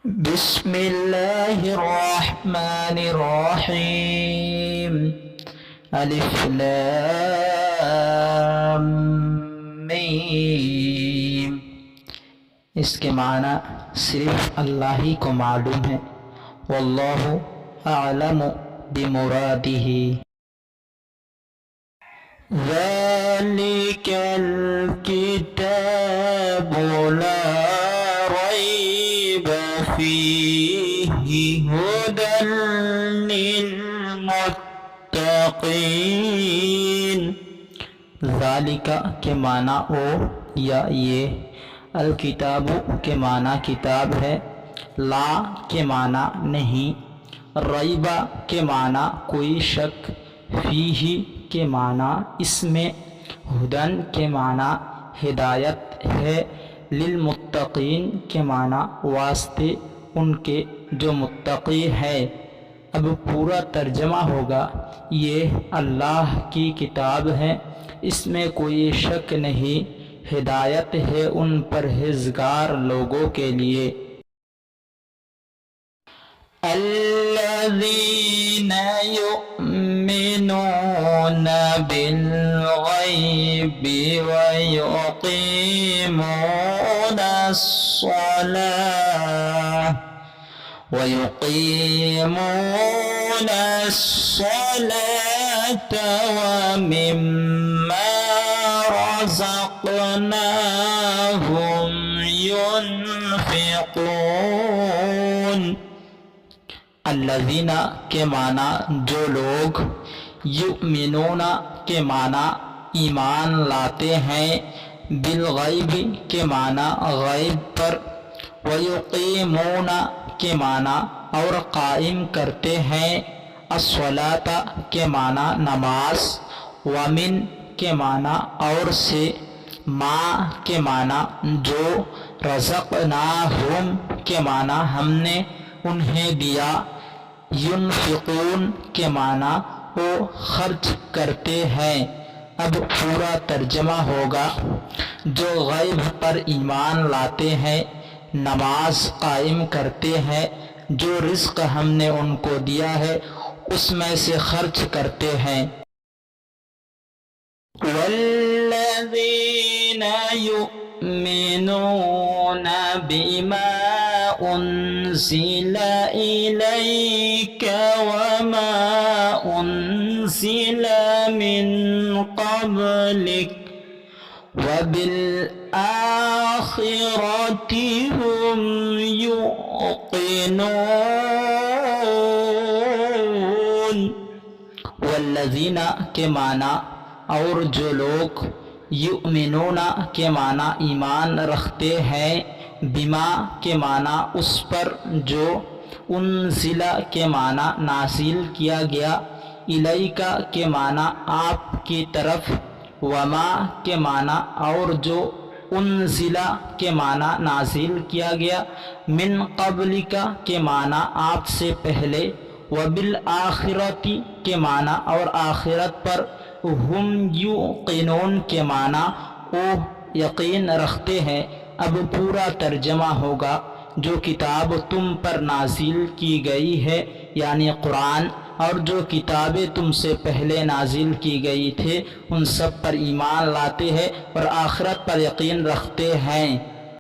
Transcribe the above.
بسم اللہ الرحمن الرحیم الف لام میم۔ اس کے معنی صرف اللہ ہی کو معلوم ہے، واللہ اعلم بمرادہ۔ ذالک الکتاب لا ریب فیہ ھدی للمتقین۔ ذالک کے معنی او یا یہ، الکتاب کے معنی کتاب ہے، لا کے معنی نہیں، ریبہ کے معنی کوئی شک، فیہ کے معنی اس میں، ہدن کے معنی ہدایت ہے، للمتقین کے معنی واسطے ان کے جو متقی ہے۔ اب پورا ترجمہ ہوگا، یہ اللہ کی کتاب ہے، اس میں کوئی شک نہیں، ہدایت ہے ان پرہیزگار لوگوں کے لیے۔ الذین یؤمنون بالغیب ویقیمون الصلاة ومما رزقناہم ينفقون۔ الذین کے معنی جو لوگ، یؤمنون کے معنی ایمان لاتے ہیں، بالغیب کے معنی غیب پر، ویقیمون کے معنی اور قائم کرتے ہیں، الصلاۃ کے معنی نماز، ومن کے معنی اور سے، ما کے معنی جو، رزقناہم کے معنی ہم نے انہیں دیا، ینفقون کے معنی وہ خرچ کرتے ہیں۔ اب پورا ترجمہ ہوگا، جو غیب پر ایمان لاتے ہیں، نماز قائم کرتے ہیں، جو رزق ہم نے ان کو دیا ہے اس میں سے خرچ کرتے ہیں۔ والذین یؤمنون بما انزل الیک وما انزل من قبلک وبالآخرة هم يوقنون۔ والذین کے معنی اور جو لوگ، یؤمنون کے معنی ایمان رکھتے ہیں، بما کے معنی اس پر جو، انزل کے معنی نازل کیا گیا، الیک کے معنی آپ کی طرف، وما کے معنی اور جو، انزل کے معنی نازل کیا گیا، من قبلک کے معنی آپ سے پہلے، وبالآخرۃ کے معنی اور آخرت پر، ہم یوقنون کے معنی وہ یقین رکھتے ہیں۔ اب پورا ترجمہ ہوگا، جو کتاب تم پر نازل کی گئی ہے یعنی قرآن، اور جو کتابیں تم سے پہلے نازل کی گئی تھے ان سب پر ایمان لاتے ہیں اور آخرت پر یقین رکھتے ہیں۔